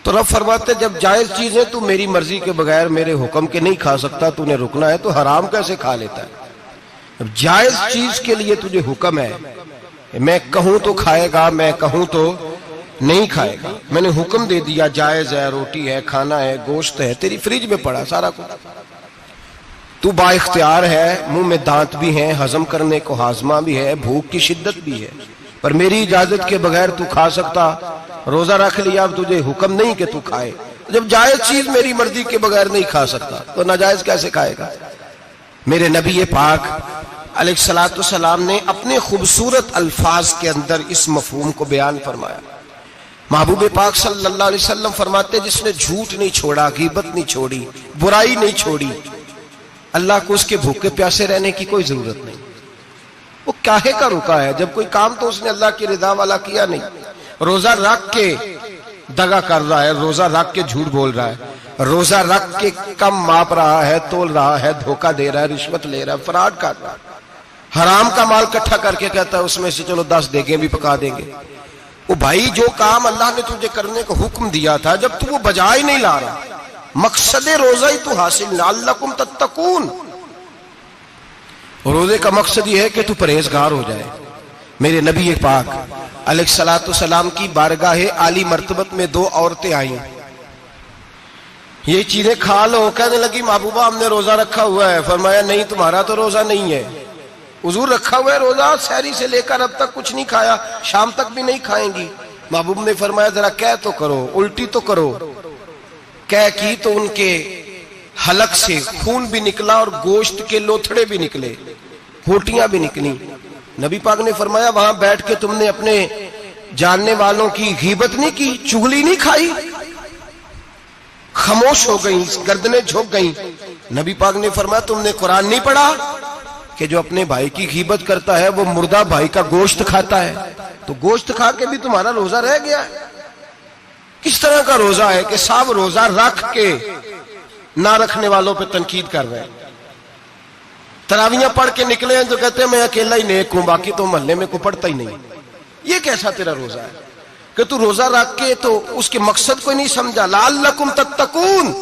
تو رب فرماتے جب جائز چیز ہے تو میری مرضی کے بغیر میرے حکم کے نہیں کھا سکتا، تو نے رکنا ہے تو حرام کیسے کھا لیتا ہے؟ اب جائز چیز کے لیے تجھے حکم ہے، میں کہوں تو کھائے گا، میں کہوں تو نہیں کھائے گا۔ میں نے حکم دے دیا جائز ہے، روٹی ہے، کھانا ہے، گوشت ہے، تیری فریج میں پڑا سارا کچھ، تو با اختیار ہے، منہ میں دانت بھی ہیں، ہضم کرنے کو ہاضمہ بھی ہے، بھوک کی شدت بھی ہے، پر میری اجازت کے بغیر تو کھا سکتا، روزہ رکھ لیا، اب تجھے حکم نہیں کہ تو کھائے۔ جب جائز چیز میری مرضی کے بغیر نہیں کھا سکتا تو ناجائز کیسے کھائے گا؟ میرے نبی پاک علیہ الصلوۃ والسلام نے اپنے خوبصورت الفاظ کے اندر اس مفہوم کو بیان فرمایا۔ محبوب پاک صلی اللہ علیہ وسلم فرماتے جس نے جھوٹ نہیں چھوڑا، غیبت نہیں چھوڑی، برائی نہیں چھوڑی، اللہ کو اس کے بھوکے پیاسے رہنے کی کوئی ضرورت نہیں۔ وہ کاہے کا رکا ہے؟ جب کوئی کام تو اس نے اللہ کی رضا والا کیا نہیں۔ روزہ رکھ کے دغا کر رہا ہے، روزہ رکھ کے جھوٹ بول رہا ہے، روزہ رکھ کے کم ماپ رہا ہے، تول رہا ہے، دھوکہ دے رہا ہے، رشوت لے رہا ہے، فراڈ کر رہا ہے، حرام کا مال اکٹھا کر کے کہتا ہے اس میں سے چلو 10 دیگیں بھی پکا دیں گے۔ وہ بھائی جو کام اللہ نے تجھے کرنے کو حکم دیا تھا، جب تو وہ بجا ہی نہیں لا رہا، مقصد روزہ ہی تو حاصل لعلکم تتقون، روزے کا مقصد یہ ہے کہ تو پرہیزگار ہو جائے۔ میرے نبی پاک علیہ الصلوۃ والسلام کی بارگاہ عالی مرتبت میں 2 عورتیں آئیں، یہ چیزیں کھا لو، کہنے لگی محبوبہ ہم نے روزہ رکھا ہوا ہے۔ فرمایا نہیں تمہارا تو روزہ نہیں ہے، حضور رکھا ہوا ہے روزہ، سحری سے لے کر اب تک کچھ نہیں کھایا، شام تک بھی نہیں کھائیں گی۔ محبوب نے فرمایا ذرا کہہ تو کرو، الٹی تو کرو۔ کہہ کی تو ان کے حلق سے خون بھی نکلا اور گوشت کے لوتھڑے بھی نکلے، ہوٹیاں بھی نکلی۔ نبی پاک نے فرمایا وہاں بیٹھ کے تم نے اپنے جاننے والوں کی غیبت نہیں کی، چغلی نہیں کھائی؟ خاموش ہو گئیں، گردنیں جھک گئیں۔ نبی پاک نے فرمایا تم نے قرآن نہیں پڑھا کہ جو اپنے بھائی کی غیبت کرتا ہے وہ مردہ بھائی کا گوشت کھاتا ہے؟ تو گوشت کھا کے بھی تمہارا روزہ رہ گیا ہے۔ کس طرح کا روزہ ہے کہ صاحب روزہ رکھ کے نہ رکھنے والوں پہ تنقید کر رہے ہیں؟ تراویاں پڑھ کے نکلے ہیں تو کہتے ہیں میں اکیلا ہی نیک ہوں، باقی تو محلے میں کوئی پڑھتا ہی نہیں۔ یہ کیسا تیرا روزہ ہے کہ تو روزہ رکھ کے تو اس کے مقصد کو نہیں سمجھا؟ لعلکم تتقون،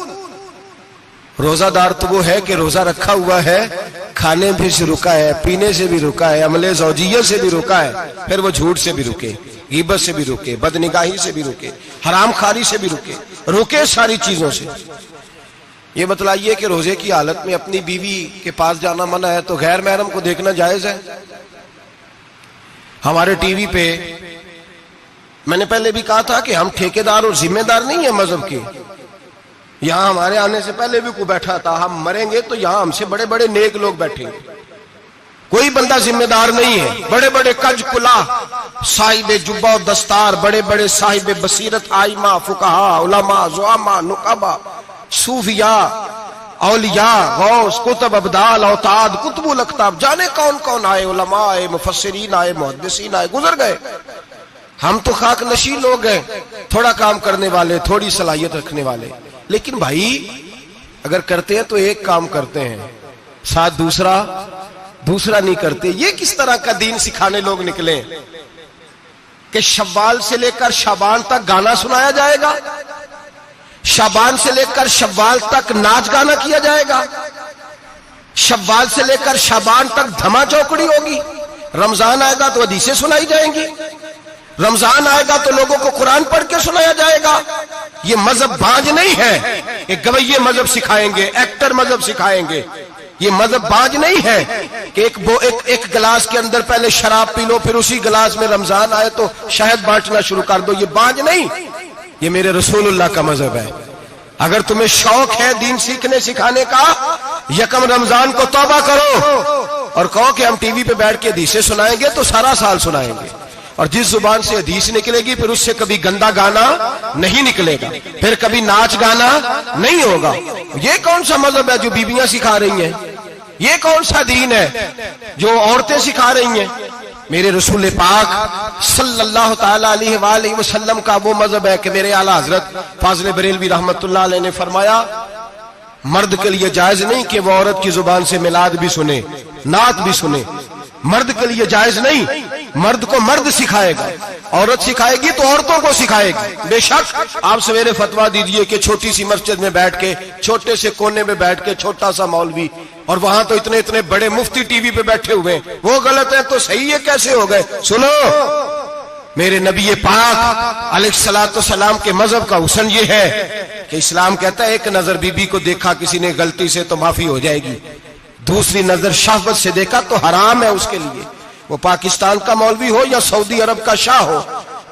روزہ دار تو وہ ہے کہ روزہ رکھا ہوا ہے، کھانے بھی سے رکا ہے، پینے سے بھی رکا ہے، عمل زوجیہ سے بھی رکا ہے، پھر وہ جھوٹ سے بھی رکے، غیبت سے بھی رکے، بدنگاہی سے بھی رکے، حرام خواری سے بھی رکے ساری چیزوں سے۔ یہ بتلائیے کہ روزے کی حالت میں اپنی بیوی کے پاس جانا منع ہے تو غیر محرم کو دیکھنا جائز ہے؟ ہمارے ٹی وی پہ میں نے پہلے بھی کہا تھا کہ ہم ٹھیکیدار اور ذمہ دار نہیں ہیں مذہب کے۔ یہاں ہمارے آنے سے پہلے بھی کوئی بیٹھا تھا، ہم مریں گے تو یہاں ہم سے بڑے بڑے نیک لوگ بیٹھیں گے، کوئی بندہ ذمہ دار نہیں ہے۔ بڑے بڑے کج کلا، صاحب جبہ و دستار، بڑے بڑے صاحب بصیرت، آئمہ، فقہاء، علماء، زعماء، نقباء، صوفیاء، اولیاء، غوث، کتب، ابدال، اوتاد، کتب الاقطاب، جانے کون کون آئے، علماء آئے، مفسرین آئے، محدثین آئے، گزر گئے۔ ہم تو خاک نشین لوگ ہیں، تھوڑا کام کرنے والے، تھوڑی صلاحیت رکھنے والے۔ لیکن بھائی اگر کرتے ہیں تو ایک کام کرتے ہیں، ساتھ دوسرا نہیں کرتے۔ یہ کس طرح کا دین سکھانے لوگ نکلے کہ شوال سے لے کر شعبان تک گانا سنایا جائے گا، شعبان سے لے کر شوال تک ناچ گانا کیا جائے گا، شوال سے لے کر شعبان تک دھما چوکڑی ہوگی، رمضان آئے گا تو حدیثیں سنائی جائیں گی، رمضان آئے گا تو لوگوں کو قرآن پڑھ کے سنایا جائے گا۔ یہ مذہب بانج نہیں ہے، ایک گویے مذہب سکھائیں گے، ایکٹر مذہب سکھائیں گے۔ یہ مذہب بانج نہیں ہے کہ ایک گلاس کے اندر پہلے شراب پی لو، پھر اسی گلاس میں رمضان آئے تو شہد بانٹنا شروع کر دو۔ یہ بانج نہیں، یہ میرے رسول اللہ کا مذہب ہے۔ اگر تمہیں شوق ہے دین سیکھنے سکھانے کا، یکم رمضان کو توبہ کرو اور کہو کہ ہم ٹی وی پہ بیٹھ کے حدیثیں سنائیں گے تو سارا سال سنائیں گے، اور جس زبان سے حدیث نکلے گی پھر اس سے کبھی گندا گانا نہیں نکلے گا، پھر کبھی ناچ گانا نہیں ہوگا۔ یہ کون سا مذہب ہے جو بیویاں سکھا رہی ہیں؟ یہ کون سا دین ہے جو عورتیں سکھا رہی ہیں؟ میرے رسول پاک صلی اللہ تعالی علیہ وآلہ وسلم کا وہ مذہب ہے کہ میرے اعلیٰ حضرت فاضل بریلوی رحمت اللہ علیہ نے فرمایا مرد کے لیے جائز نہیں کہ وہ عورت کی زبان سے میلاد بھی سنے، نعت بھی سنے، مرد کے لیے جائز نہیں مرد کو مرد سکھائے گا، عورت سکھائے گی تو عورتوں کو سکھائے گی۔ بے شک آپ سویرے فتویٰ دیجئے کہ چھوٹی سی مسجد میں بیٹھ کے، چھوٹے سے کونے میں بیٹھ کے چھوٹا سا مولوی، اور وہاں تو اتنے اتنے بڑے مفتی ٹی وی پہ بیٹھے ہوئے ہیں، وہ غلط ہے تو صحیح ہے کیسے ہو گئے؟ سنو، میرے نبی پاک علیہ الصلوۃ والسلام کے مذہب کا حسن یہ ہے کہ اسلام کہتا ہے ایک نظر بی بی کو دیکھا کسی نے غلطی سے تو معافی ہو جائے گی، دوسری نظر شہوت سے دیکھا تو حرام ہے اس کے لیے، وہ پاکستان کا مولوی ہو یا سعودی عرب کا شاہ ہو،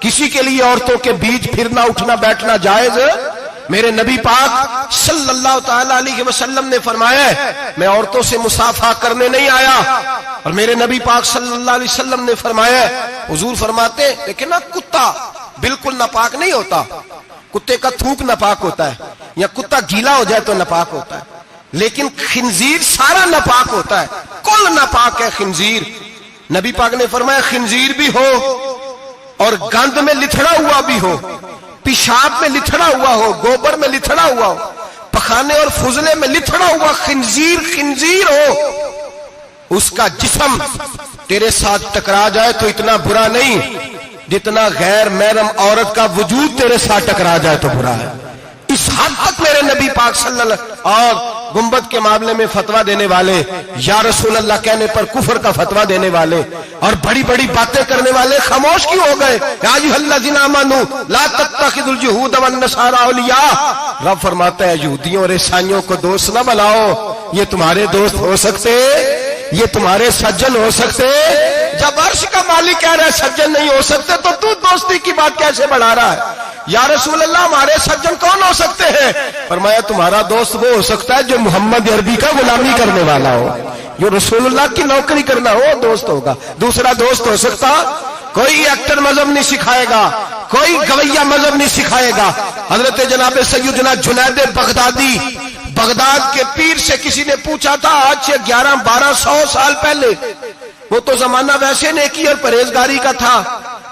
کسی کے لیے عورتوں کے بیچ پھرنا اٹھنا بیٹھنا جائز ہے؟ میرے نبی پاک صلی اللہ تعالی علیہ وسلم نے فرمایا ہے میں عورتوں سے مصافحہ کرنے نہیں آیا، اور میرے نبی پاک صلی اللہ علیہ وسلم نے فرمایا ہے، حضور فرماتے ہیں لیکن نا کتا بالکل ناپاک نہیں ہوتا، کتے کا تھوک ناپاک ہوتا ہے، یا کتا گیلا ہو جائے تو ناپاک ہوتا ہے، لیکن خنزیر سارا ناپاک ہوتا ہے، کل ناپاک ہے خنزیر۔ نبی پاک نے فرمایا خنزیر بھی ہو اور گند میں لتھڑا ہوا بھی ہو، پیشاب میں لتھڑا ہوا ہو، گوبر میں لتھڑا ہوا ہو، پخانے اور فضلے میں لتھڑا ہوا خنزیر ہو، اس کا جسم تیرے ساتھ ٹکرا جائے تو اتنا برا نہیں جتنا غیر محرم عورت کا وجود تیرے ساتھ ٹکرا جائے تو برا ہے۔ اس حد تک میرے نبی پاک صلی اللہ علیہ وسلم، اور گنبد کے معاملے میں فتویٰ دینے والے، یا رسول اللہ کہنے پر کفر کا فتویٰ دینے والے اور بڑی بڑی باتیں کرنے والے خاموش کیوں ہو گئے؟ یا ایھا الذین آمنوا لا تتخذوا اليہود والنصارى اولیاء، رب فرماتا ہے یہودیوں اور عیسائیوں کو دوست نہ بناؤ، یہ تمہارے دوست ہو سکتے، یہ تمہارے سجن ہو سکتے؟ جب عرش کا مالک کہہ رہا ہے سجن نہیں ہو سکتے تو دوستی کی بات کیسے بڑھا رہا ہے؟ یا رسول اللہ ہمارے سجن کون ہو سکتے ہیں؟ فرمایا تمہارا دوست وہ ہو سکتا ہے جو محمد عربی کا غلامی کرنے والا ہو، جو رسول اللہ کی نوکری کرنا ہو دوست ہوگا، دوسرا دوست ہو سکتا؟ کوئی ایکٹر مذہب نہیں سکھائے گا، کوئی گویہ مذہب نہیں سکھائے گا۔ حضرت جناب سیدنا جنید بغدادی، بغداد کے پیر سے کسی نے پوچھا تھا آج سے 1100-1200 سال پہلے، وہ تو زمانہ ویسے نیکی اور پرہیزگاری کا تھا،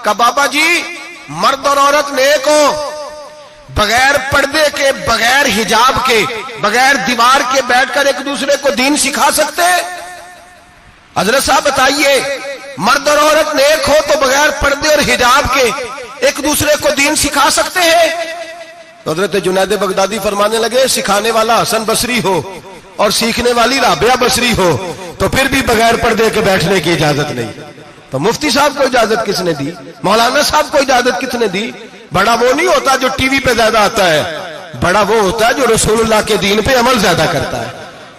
کہا بابا جی مرد اور عورت نیک ہو، بغیر پردے کے، بغیر حجاب کے، بغیر دیوار کے بیٹھ کر ایک دوسرے کو دین سکھا سکتے؟ حضرت صاحب بتائیے، مرد اور عورت نیک ہو تو بغیر پردے اور حجاب کے ایک دوسرے کو دین سکھا سکتے ہیں؟ تو حضرت جنید بغدادی فرمانے لگے سکھانے والا حسن بصری ہو اور سیکھنے والی رابعہ بصری ہو تو پھر بھی بغیر پردے کے بیٹھنے کی اجازت نہیں۔ تو مفتی صاحب کو اجازت کس نے دی؟ مولانا صاحب کو اجازت کس نے دی؟ بڑا وہ نہیں ہوتا جو ٹی وی پہ زیادہ آتا ہے، بڑا وہ ہوتا ہے جو رسول اللہ کے دین پہ عمل زیادہ کرتا ہے۔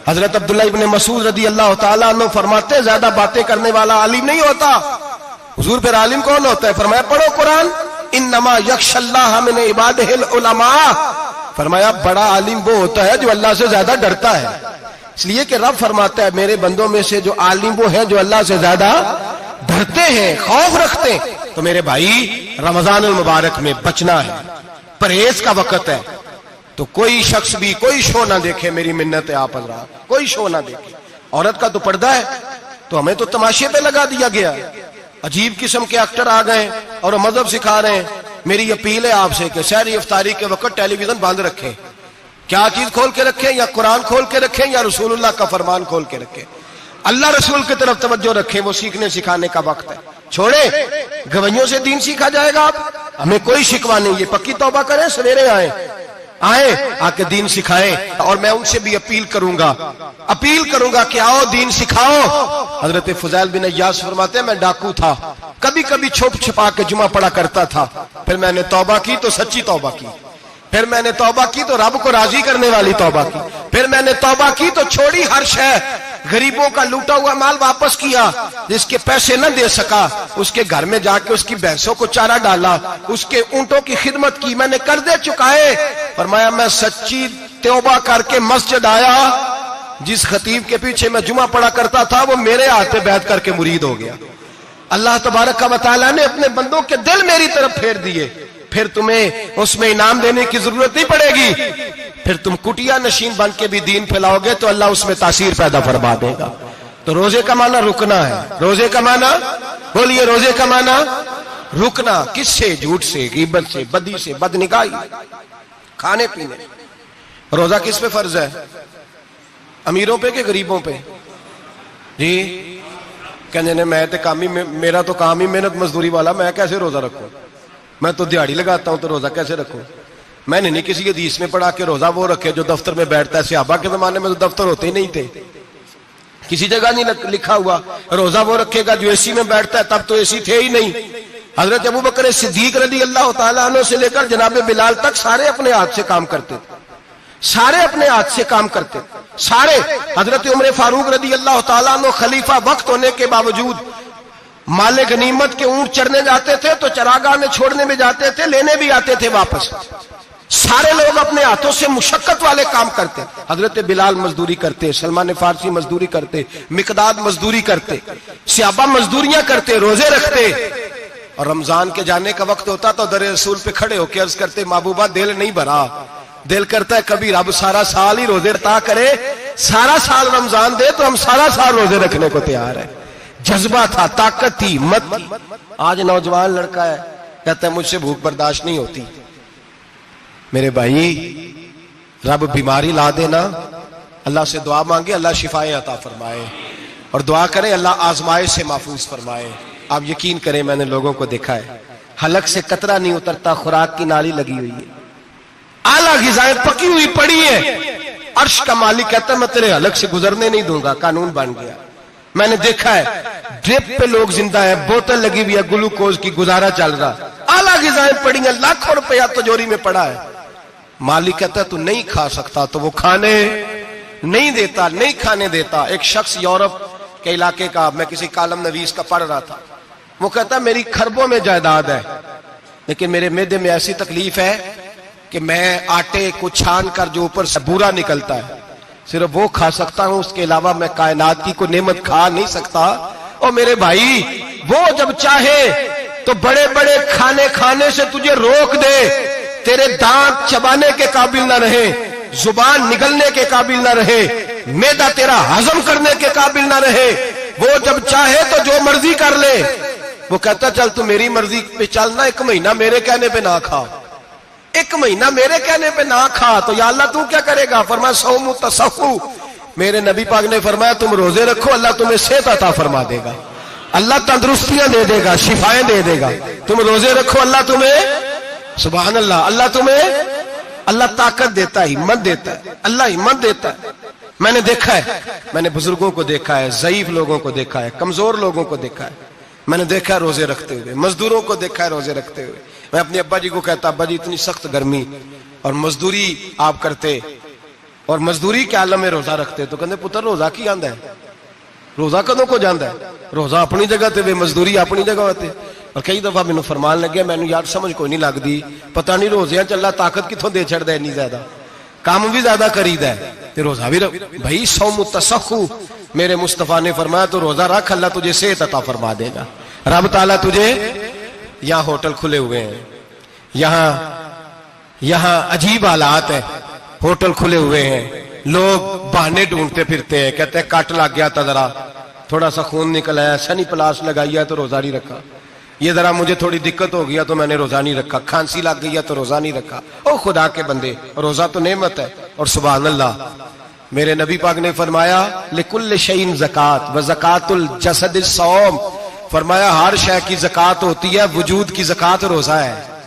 حضرت عبداللہ ابن مسعود رضی اللہ تعالیٰ عنہ فرماتے ہیں زیادہ باتیں کرنے والا عالم نہیں ہوتا۔ حضور پھر عالم کون ہوتا ہے؟ فرمایا پڑھو قرآن، انما یخشی اللہ من عبادہ العلماء، فرمایا بڑا عالم وہ ہوتا ہے جو اللہ سے زیادہ ڈرتا ہے، اس لیے کہ رب فرماتا ہے میرے بندوں میں سے جو عالم وہ ہیں جو اللہ سے زیادہ ڈرتے ہیں، خوف رکھتے ہیں۔ تو میرے بھائی رمضان المبارک میں بچنا ہے، پرہیز کا وقت ہے، تو کوئی شخص بھی کوئی شو نہ دیکھے، میری منت ہے آپ حضرات، کوئی شو نہ دیکھے۔ عورت کا تو پردہ ہے تو ہمیں تو تماشے پہ لگا دیا گیا، عجیب قسم کے ایکٹر آ گئے اور مذہب سکھا رہے ہیں۔ میری اپیل ہے آپ سے کہ سحری افطاری کے وقت ٹیلی ویژن بند رکھیں، کیا چیز کھول کے رکھیں؟ یا قرآن کھول کے رکھیں یا رسول اللہ کا فرمان کھول کے رکھیں، اللہ رسول کی طرف توجہ رکھیں، وہ سیکھنے سکھانے کا وقت ہے۔ چھوڑیں گویوں سے دین سیکھا جائے گا، ہمیں کوئی شکوہ نہیں، یہ پکی توبہ کریں، سویرے آئیں آ کے دین سکھائیں، اور میں ان سے بھی اپیل کروں گا کہ آؤ دین سکھاؤ۔ حضرت فضیل بن عیاض فرماتے ہیں میں ڈاکو تھا، کبھی کبھی چھپ چھپا کے جمعہ پڑھا کرتا تھا، پھر میں نے توبہ کی تو سچی توبہ کی، پھر میں نے توبہ کی تو رب کو راضی کرنے والی توبہ کی، پھر میں نے توبہ کی تو چھوڑی ہر شے، غریبوں کا لوٹا ہوا مال واپس کیا، جس کے پیسے نہ دے سکا اس کے گھر میں جا کے اس کی بھینسوں کو چارہ ڈالا، اس کے اونٹوں کی خدمت کی، میں نے قرضے چکائے۔ فرمایا میں سچی توبہ کر کے مسجد آیا، جس خطیب کے پیچھے میں جمعہ پڑھا کرتا تھا وہ میرے ہاتھ پہ بیعت کر کے مرید ہو گیا۔ اللہ تبارک و تعالیٰ نے اپنے بندوں کے دل میری طرف پھیر دیے، پھر تمہیں اس میں انعام دینے کی ضرورت نہیں پڑے گی، پھر تم کٹیا نشین بن کے بھی دین پھیلاؤ گے تو اللہ اس میں تاثیر پیدا فرما دے گا۔ تو روزے کا معنی رکنا ہے، روزے کا معنی بولیے، روزے کا معنی رکنا، کس سے؟ جھوٹ سے، غیبت سے، بدی سے، بدنگاہی، کھانے پینے۔ روزہ کس پہ فرض ہے؟ امیروں پہ کہ غریبوں پہ؟ جی کہنے نے میں تے کام ہی میرا تو کام ہی محنت مزدوری والا, میں کیسے روزہ رکھوں, میں تو دیہڑی لگاتا ہوں تو روزہ کیسے رکھوں. میں نے نہیں کسی حدیث میں پڑھا کہ روزہ وہ رکھے جو دفتر میں بیٹھتا ہے. صحابہ کے زمانے میں تو دفتر ہوتے ہی نہیں تھے, کسی جگہ نہیں لکھا ہوا روزہ وہ رکھے گا جو اے سی میں بیٹھتا ہے, تب تو اے سی تھے ہی نہیں. حضرت ابو بکر صدیق رضی اللہ تعالیٰ عنہ سے لے کر جناب بلال تک سارے اپنے ہاتھ سے کام کرتے تھے, سارے اپنے ہاتھ سے کام کرتے تھے سارے. حضرت عمر فاروق رضی اللہ تعالیٰ عنہ خلیفہ وقت ہونے کے باوجود مال غنیمت کے اونٹ چرنے جاتے تھے تو چراگاہ میں چھوڑنے میں جاتے تھے, لینے بھی آتے تھے واپس. سارے لوگ اپنے ہاتھوں سے مشقت والے کام کرتے. حضرت بلال مزدوری کرتے, سلمان فارسی مزدوری کرتے, مقداد مزدوری کرتے, صحابہ مزدوریاں کرتے, روزے رکھتے. اور رمضان کے جانے کا وقت ہوتا تو در رسول پہ کھڑے ہو کے عرض کرتے محبوبہ دل نہیں بھرا, دل کرتا ہے کبھی رب سارا سال ہی روزے عطا کرے, سارا سال رمضان دے تو ہم سارا سال روزے رکھنے کو تیار ہیں. جذبہ تھا, طاقت تھی, ہمت تھی. آج نوجوان لڑکا ہے کہتا ہے مجھ سے بھوک برداشت نہیں ہوتی. میرے بھائی رب بیماری لا دینا, اللہ سے دعا مانگے اللہ شفائیں عطا فرمائے, اور دعا کریں اللہ آزمائش سے محفوظ فرمائے. آپ یقین کریں میں نے لوگوں کو دیکھا ہے حلق سے قطرہ نہیں اترتا, خوراک کی نالی لگی ہوئی ہے, اعلیٰ غذائیں پکی ہوئی پڑی ہیں. عرش کا مالک کہتا ہے میں تیرے حلق سے گزرنے نہیں دوں گا, قانون بن گیا. میں نے دیکھا ہے ڈرپ پہ لوگ زندہ ہے, بوتل لگی ہوئی ہے, گلوکوز کی, گزارا چل رہا, اعلیٰ غذائیں پڑی ہیں, لاکھوں روپیہ تجوری میں پڑا ہے. مالک کہتا ہے تو نہیں کھا سکتا, تو وہ کھانے نہیں دیتا, نہیں کھانے دیتا. ایک شخص یورپ کے علاقے کا, میں کسی کالم نویس کا پڑھ رہا تھا, وہ کہتا ہے میری خربوں میں جائیداد ہے لیکن میرے معدے میں ایسی تکلیف ہے کہ میں آٹے کو چھان کر جو اوپر سے بورا نکلتا ہے صرف وہ کھا سکتا ہوں, اس کے علاوہ میں کائنات کی کوئی نعمت کھا نہیں سکتا. اور میرے بھائی وہ جب چاہے تو بڑے بڑے کھانے کھانے سے تجھے روک دے, تیرے دانت چبانے کے قابل نہ رہے, زبان نگلنے کے قابل نہ رہے, معدہ تیرا ہضم کرنے کے قابل نہ رہے, وہ جب چاہے تو جو مرضی کر لے. وہ کہتا چل تو میری مرضی پہ چلنا, 1 مہینہ میرے کہنے پہ نہ کھا, 1 مہینہ میرے کہنے پہ نہ کھا, تو یا اللہ تو کیا کرے گا؟ فرمایا صوم تصفو. میرے نبی پاک نے فرمایا تم روزے رکھو, اللہ تمہیں صحت عطا فرما دے گا, اللہ تندرستیاں دے دے گا, شفائیں دے دے گا. تم روزے رکھو, اللہ تمہیں, سبحان اللہ, اللہ تمہیں, اللہ طاقت دیتا ہے, ہمت دیتا ہے, اللہ ہمت دیتا ہے. میں نے دیکھا ہے, میں نے بزرگوں کو دیکھا ہے, ضعیف لوگوں کو دیکھا ہے, کمزور لوگوں کو دیکھا ہے, میں نے دیکھا ہے روزے رکھتے ہوئے, مزدوروں کو دیکھا ہے روزے رکھتے ہوئے. میں اپنے ابا جی کو کہتا ابا جی اتنی سخت گرمی اور مزدوری آپ کرتے اور مزدوری کے عالم میں روزہ رکھتے, تو کہتے پتر روزہ کی آندا ہے, روزہ کدوں کو جاندا ہے, روزہ اپنی جگہ تے, مزدوری اپنی جگہ ہوتے. اور کئی دفعہ مینوں فرمان لگیا, مینوں یار سمجھ کوئی نہیں لگدی, پتہ نہیں روزیاں چ اللہ طاقت کتھوں دے چھڑدا ہے, اتنی زیادہ کام بھی زیادہ کریدا ہے تے روزہ بھی بھائی صوم تصخو. میرے مصطفیٰ نے فرمایا تو روزہ رکھ, اللہ تجھے صحت عطا فرما دے گا. رب تعالیٰ تجھے, یہاں ہوٹل کھلے ہوئے ہیں, یہاں عجیب حالات ہیں, ہوٹل کھلے ہوئے ہیں, لوگ بہانے ڈھونڈتے پھرتے ہیں, کہتے ہیں کٹ لگ گیا تھا, ذرا تھوڑا سا خون نکل آیا, سنی پلاس لگائی ہے تو روزہ نہیں رکھا, یہ ذرا مجھے تھوڑی دقت ہو گیا تو میں نے روزہ نہیں رکھا, کھانسی لگ گئی ہے تو روزہ نہیں رکھا. او خدا کے بندے, روزہ تو نعمت ہے. اور سبحان اللہ, میرے نبی پاک نے فرمایا لکل شیء زکات و زکات الجسد الصوم. فرمایا ہر شے کی زکات ہوتی ہے, وجود کی زکات روزہ ہے.